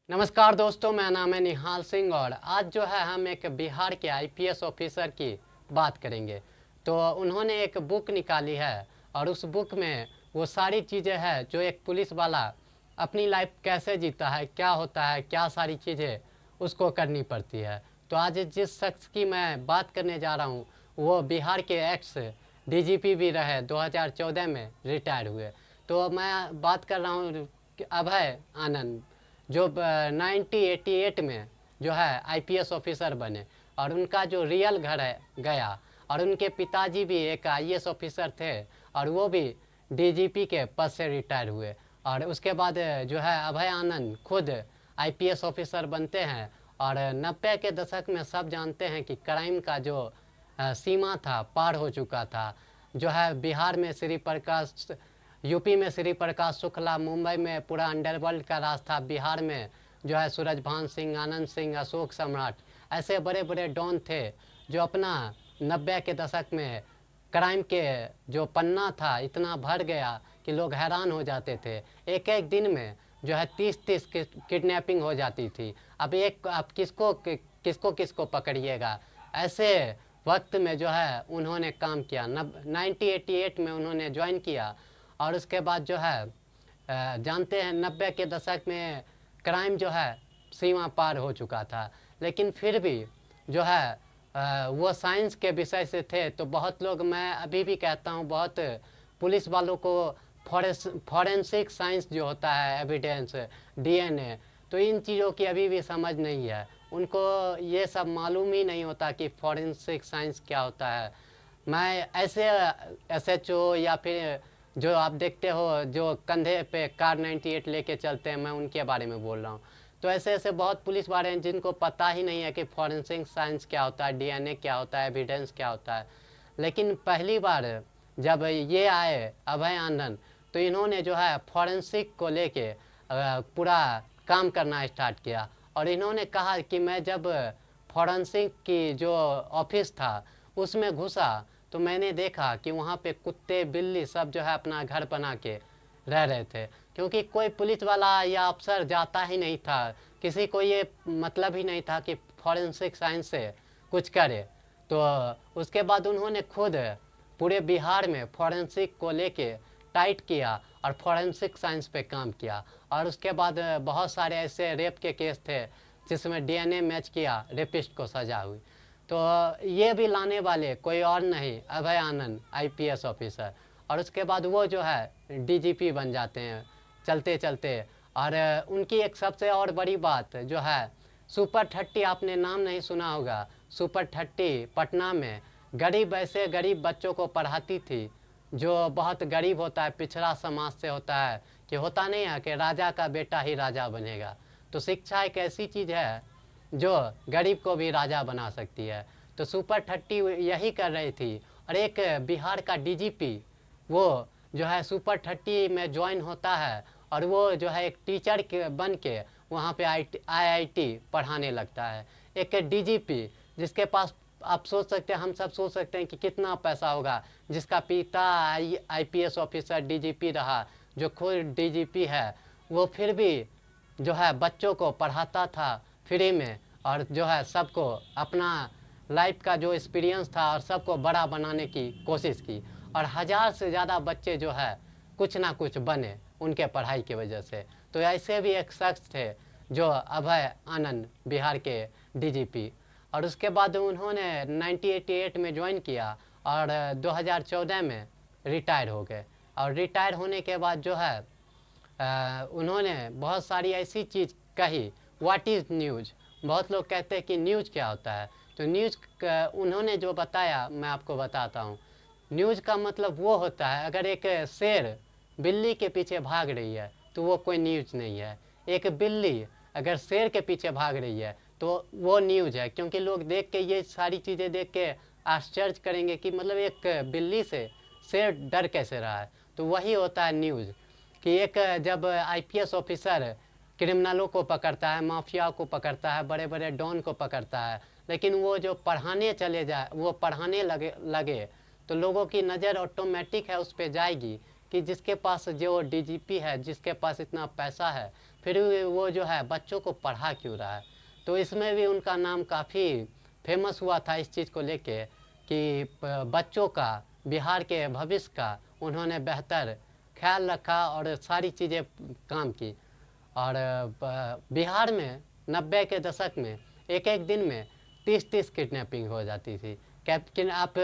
नमस्कार दोस्तों, मेरा नाम है निहाल सिंह और आज जो है हम एक बिहार के आईपीएस ऑफिसर की बात करेंगे। तो उन्होंने एक बुक निकाली है और उस बुक में वो सारी चीज़ें हैं जो एक पुलिस वाला अपनी लाइफ कैसे जीता है, क्या होता है, क्या सारी चीज़ें उसको करनी पड़ती है। तो आज जिस शख्स की मैं बात करने जा रहा हूँ वो बिहार के एक्स डीजीपी भी रहे, 2014 में रिटायर हुए। तो मैं बात कर रहा हूँ अभय आनंद, जो 1988 में जो है आईपीएस ऑफिसर बने और उनका जो रियल घर है गया। और उनके पिताजी भी एक आईएएस ऑफिसर थे और वो भी डीजीपी के पद से रिटायर हुए। और उसके बाद जो है अभय आनंद खुद आईपीएस ऑफिसर बनते हैं। और 90 के दशक में सब जानते हैं कि क्राइम का जो सीमा था पार हो चुका था। जो है बिहार में श्री प्रकाश, यूपी में श्री प्रकाश शुक्ला, मुंबई में पूरा अंडरवर्ल्ड का राज था, बिहार में जो है सूरजभान सिंह, आनंद सिंह, अशोक सम्राट, ऐसे बड़े बड़े डॉन थे जो अपना 90 के दशक में क्राइम के जो पन्ना था इतना भर गया कि लोग हैरान हो जाते थे। एक एक दिन में जो है 30-30 किडनैपिंग हो जाती थी। अब आप किसको किसको पकड़िएगा। ऐसे वक्त में जो है उन्होंने काम किया। 1988 में उन्होंने ज्वाइन किया और उसके बाद जो है जानते हैं 90 के दशक में क्राइम जो है सीमा पार हो चुका था। लेकिन फिर भी जो है वो साइंस के विषय से थे तो बहुत लोग, मैं अभी भी कहता हूँ, बहुत पुलिस वालों को फॉरेंसिक साइंस जो होता है, एविडेंस, डीएनए, तो इन चीज़ों की अभी भी समझ नहीं है। उनको ये सब मालूम ही नहीं होता कि फॉरेंसिक साइंस क्या होता है। मैं ऐसे एसएचओ या फिर जो आप देखते हो जो कंधे पे कार 98 लेके चलते हैं, मैं उनके बारे में बोल रहा हूँ। तो ऐसे ऐसे बहुत पुलिस वाले हैं जिनको पता ही नहीं है कि फॉरेंसिक साइंस क्या होता है, डीएनए क्या होता है, एविडेंस क्या होता है। लेकिन पहली बार जब ये आए अभय आनंद तो इन्होंने जो है फॉरेंसिक को लेके पूरा काम करना स्टार्ट किया। और इन्होंने कहा कि मैं जब फॉरेंसिक की जो ऑफिस था उसमें घुसा तो मैंने देखा कि वहाँ पे कुत्ते बिल्ली सब जो है अपना घर बना के रह रहे थे, क्योंकि कोई पुलिस वाला या अफसर जाता ही नहीं था, किसी को ये मतलब ही नहीं था कि फॉरेंसिक साइंस से कुछ करे। तो उसके बाद उन्होंने खुद पूरे बिहार में फॉरेंसिक को लेके टाइट किया और फॉरेंसिक साइंस पे काम किया। और उसके बाद बहुत सारे ऐसे रेप के केस थे जिसमें डीएनए मैच किया, रेपिस्ट को सजा हुई। तो ये भी लाने वाले कोई और नहीं, अभय आनंद आईपीएस ऑफिसर। और उसके बाद वो जो है डीजीपी बन जाते हैं चलते चलते। और उनकी एक सबसे और बड़ी बात जो है, सुपर 30 आपने नाम नहीं सुना होगा। सुपर 30 पटना में गरीब, ऐसे गरीब बच्चों को पढ़ाती थी जो बहुत गरीब होता है, पिछड़ा समाज से होता है, कि होता नहीं है कि राजा का बेटा ही राजा बनेगा। तो शिक्षा एक ऐसी चीज़ है जो गरीब को भी राजा बना सकती है। तो सुपर 30 यही कर रही थी। और एक बिहार का डीजीपी वो जो है सुपर 30 में ज्वाइन होता है और वो जो है एक टीचर के बन के वहाँ पे आईआईटी पढ़ाने लगता है। एक डीजीपी जिसके पास, आप सोच सकते हैं, हम सब सोच सकते हैं कि कितना पैसा होगा, जिसका पिता आईपीएस ऑफिसर डीजीपी रहा, जो खुद डीजीपी है, वो फिर भी जो है बच्चों को पढ़ाता था फ्री में। और जो है सबको अपना लाइफ का जो एक्सपीरियंस था और सबको बड़ा बनाने की कोशिश की। और 1000 से ज़्यादा बच्चे जो है कुछ ना कुछ बने उनके पढ़ाई की वजह से। तो ऐसे भी एक शख्स थे जो अभय आनंद, बिहार के डीजीपी। और उसके बाद उन्होंने 1988 में ज्वाइन किया और 2014 में रिटायर हो गए। और रिटायर होने के बाद जो है उन्होंने बहुत सारी ऐसी चीज़ कही। व्हाट इज़ न्यूज़, बहुत लोग कहते हैं कि न्यूज़ क्या होता है। तो न्यूज़ उन्होंने जो बताया मैं आपको बताता हूँ। न्यूज़ का मतलब वो होता है, अगर एक शेर बिल्ली के पीछे भाग रही है तो वो कोई न्यूज़ नहीं है। एक बिल्ली अगर शेर के पीछे भाग रही है तो वो न्यूज़ है, क्योंकि लोग देख के, ये सारी चीज़ें देख के आश्चर्य करेंगे कि मतलब एक बिल्ली से शेर डर कैसे रहा है। तो वही होता है न्यूज़। कि एक जब आईपीएस ऑफिसर क्रिमिनलों को पकड़ता है, माफिया को पकड़ता है, बड़े बड़े डॉन को पकड़ता है, लेकिन वो जो पढ़ाने चले जाए, वो पढ़ाने लगे तो लोगों की नज़र ऑटोमेटिक है उस पर जाएगी कि जिसके पास जो डीजीपी है, जिसके पास इतना पैसा है, फिर वो जो है बच्चों को पढ़ा क्यों रहा है। तो इसमें भी उनका नाम काफ़ी फेमस हुआ था इस चीज़ को लेके कि बच्चों का, बिहार के भविष्य का उन्होंने बेहतर ख्याल रखा और सारी चीज़ें काम की। और बिहार में 90 के दशक में एक एक दिन में 30-30 किडनैपिंग हो जाती थी। कैप्टन आप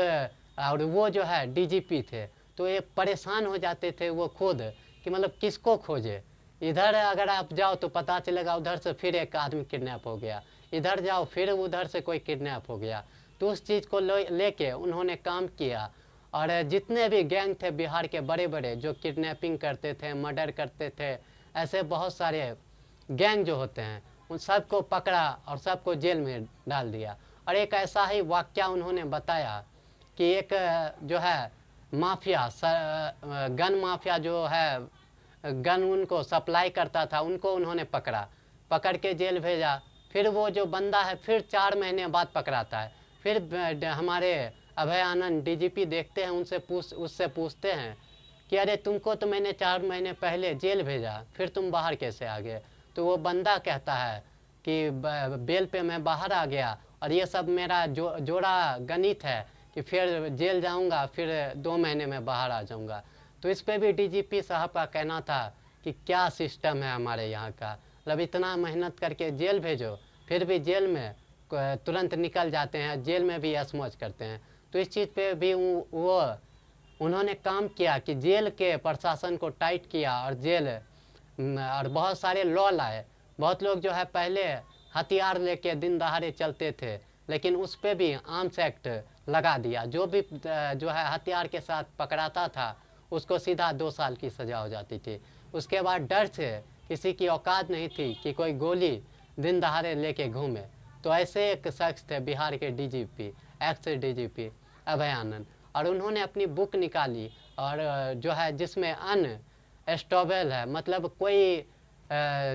और वो जो है डीजीपी थे, तो ये परेशान हो जाते थे वो खुद कि मतलब किसको खोजे। इधर अगर आप जाओ तो पता चलेगा उधर से फिर एक आदमी किडनैप हो गया, इधर जाओ फिर उधर से कोई किडनैप हो गया। तो उस चीज़ को लेके उन्होंने काम किया और जितने भी गैंग थे बिहार के बड़े बड़े जो किडनैपिंग करते थे, मर्डर करते थे, ऐसे बहुत सारे गैंग जो होते हैं उन सबको पकड़ा और सबको जेल में डाल दिया। और एक ऐसा ही वाक़या उन्होंने बताया कि एक जो है माफिया, गन माफिया जो है, गन उनको सप्लाई करता था, उनको उन्होंने पकड़ के जेल भेजा। फिर वो जो बंदा है फिर 4 महीने बाद पकड़ाता है। फिर हमारे अभय आनंद डीजीपी देखते हैं, उससे पूछते हैं कि अरे तुमको तो मैंने 4 महीने पहले जेल भेजा, फिर तुम बाहर कैसे आ गए। तो वो बंदा कहता है कि बेल पे मैं बाहर आ गया और ये सब मेरा जोड़ा गणित है कि फिर जेल जाऊंगा, फिर 2 महीने में बाहर आ जाऊंगा। तो इस पे भी डीजीपी साहब का कहना था कि क्या सिस्टम है हमारे यहाँ का, मतलब इतना मेहनत करके जेल भेजो फिर भी जेल में तुरंत निकल जाते हैं, जेल में भी ऐश-मौज करते हैं। तो इस चीज़ पे भी वो उन्होंने काम किया कि जेल के प्रशासन को टाइट किया और जेल और बहुत सारे लॉ लाए। बहुत लोग जो है पहले हथियार लेके दिन दहाड़े चलते थे, लेकिन उस पे भी आर्म्स एक्ट लगा दिया। जो भी जो है हथियार के साथ पकड़ाता था उसको सीधा 2 साल की सज़ा हो जाती थी। उसके बाद डर से किसी की औकात नहीं थी कि कोई गोली दिन दहाड़े लेके घूमे। तो ऐसे एक शख्स थे बिहार के डीजीपी, एक्स डीजीपी अभय आनंद, और उन्होंने अपनी बुक निकाली और जो है जिसमें अनस्टॉपेबल है, मतलब कोई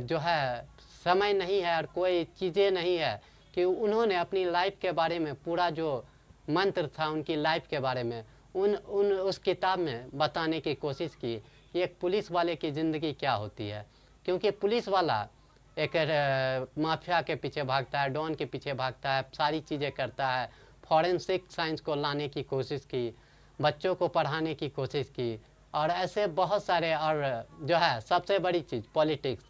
जो है समय नहीं है और कोई चीज़ें नहीं है, कि उन्होंने अपनी लाइफ के बारे में पूरा जो मंत्र था उनकी लाइफ के बारे में उस किताब में बताने की कोशिश की कि एक पुलिस वाले की ज़िंदगी क्या होती है। क्योंकि पुलिस वाला एक माफिया के पीछे भागता है, डॉन के पीछे भागता है, सारी चीज़ें करता है, फॉरेंसिक साइंस को लाने की कोशिश की, बच्चों को पढ़ाने की कोशिश की, और ऐसे बहुत सारे। और जो है सबसे बड़ी चीज़ पॉलिटिक्स,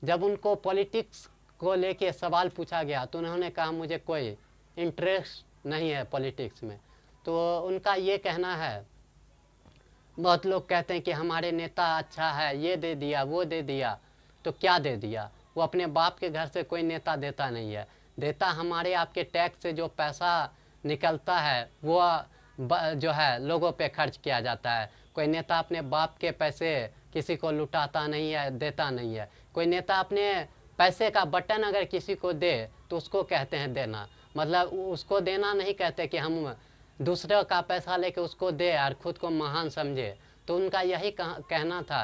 जब उनको पॉलिटिक्स को लेके सवाल पूछा गया तो उन्होंने कहा मुझे कोई इंटरेस्ट नहीं है पॉलिटिक्स में। तो उनका ये कहना है, बहुत लोग कहते हैं कि हमारे नेता अच्छा है, ये दे दिया वो दे दिया, तो क्या दे दिया? वो अपने बाप के घर से कोई नेता देता नहीं है, देता हमारे आपके टैक्स से जो पैसा निकलता है वो जो है लोगों पे खर्च किया जाता है। कोई नेता अपने बाप के पैसे किसी को लुटाता नहीं है, देता नहीं है। कोई नेता अपने पैसे का बटन अगर किसी को दे तो उसको कहते हैं देना, मतलब उसको देना नहीं कहते कि हम दूसरे का पैसा लेके उसको दे और ख़ुद को महान समझे। तो उनका यही कहना था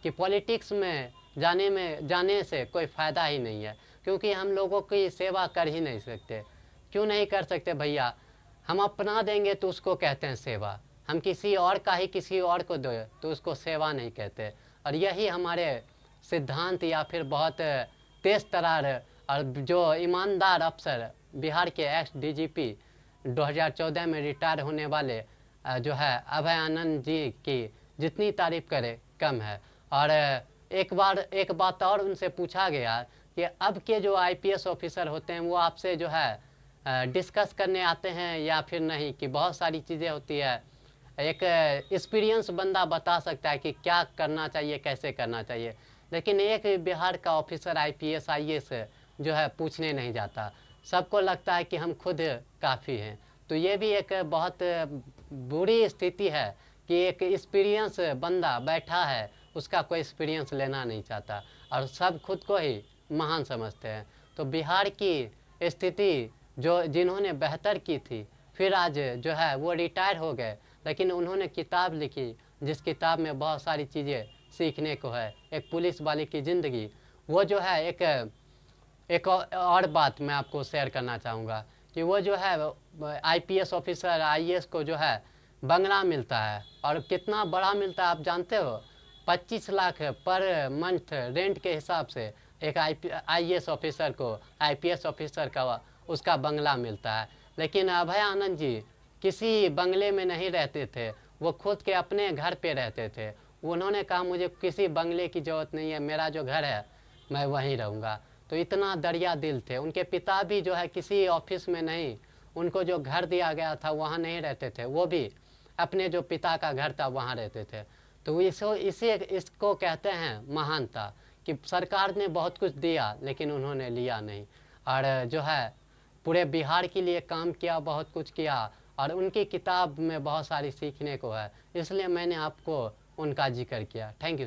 कि पॉलिटिक्स में जाने से कोई फ़ायदा ही नहीं है, क्योंकि हम लोगों की सेवा कर ही नहीं सकते। क्यों नहीं कर सकते भैया? हम अपना देंगे तो उसको कहते हैं सेवा, हम किसी और का ही किसी और को दे तो उसको सेवा नहीं कहते। और यही हमारे सिद्धांत या फिर बहुत तेज़ तरार और जो ईमानदार अफसर बिहार के एक्स डीजीपी 2014 में रिटायर होने वाले जो है अभय आनंद जी की जितनी तारीफ़ करे कम है। और एक बात और उनसे पूछा गया कि अब के जो आईपीएस ऑफिसर होते हैं वो आपसे जो है डिस्कस करने आते हैं या फिर नहीं, कि बहुत सारी चीज़ें होती है, एक एक्सपीरियंस बंदा बता सकता है कि क्या करना चाहिए कैसे करना चाहिए, लेकिन एक बिहार का ऑफिसर आईपीएस आईएएस जो है पूछने नहीं जाता। सबको लगता है कि हम खुद काफ़ी हैं। तो ये भी एक बहुत बुरी स्थिति है कि एक एक्सपीरियंस बंदा बैठा है, उसका कोई एक्सपीरियंस लेना नहीं चाहता और सब खुद को ही महान समझते हैं। तो बिहार की स्थिति जो जिन्होंने बेहतर की थी, फिर आज जो है वो रिटायर हो गए, लेकिन उन्होंने किताब लिखी जिस किताब में बहुत सारी चीज़ें सीखने को है। एक पुलिस वाले की ज़िंदगी, वो जो है एक और बात मैं आपको शेयर करना चाहूँगा कि वो जो है आईपीएस ऑफिसर आईएएस को जो है बंगला मिलता है, और कितना बड़ा मिलता है आप जानते हो? 25 लाख पर मंथ रेंट के हिसाब से एक IAS ऑफिसर को IPS ऑफिसर का उसका बंगला मिलता है। लेकिन अभय आनंद जी किसी बंगले में नहीं रहते थे, वो खुद के अपने घर पे रहते थे। उन्होंने कहा मुझे किसी बंगले की ज़रूरत नहीं है, मेरा जो घर है मैं वहीं रहूँगा। तो इतना दरिया दिल थे। उनके पिता भी जो है किसी ऑफिस में नहीं, उनको जो घर दिया गया था वहाँ नहीं रहते थे, वो भी अपने जो पिता का घर था वहाँ रहते थे। तो इसको कहते हैं महानता, कि सरकार ने बहुत कुछ दिया लेकिन उन्होंने लिया नहीं। और जो है पूरे बिहार के लिए काम किया, बहुत कुछ किया, और उनकी किताब में बहुत सारी सीखने को है, इसलिए मैंने आपको उनका जिक्र किया। Thank you.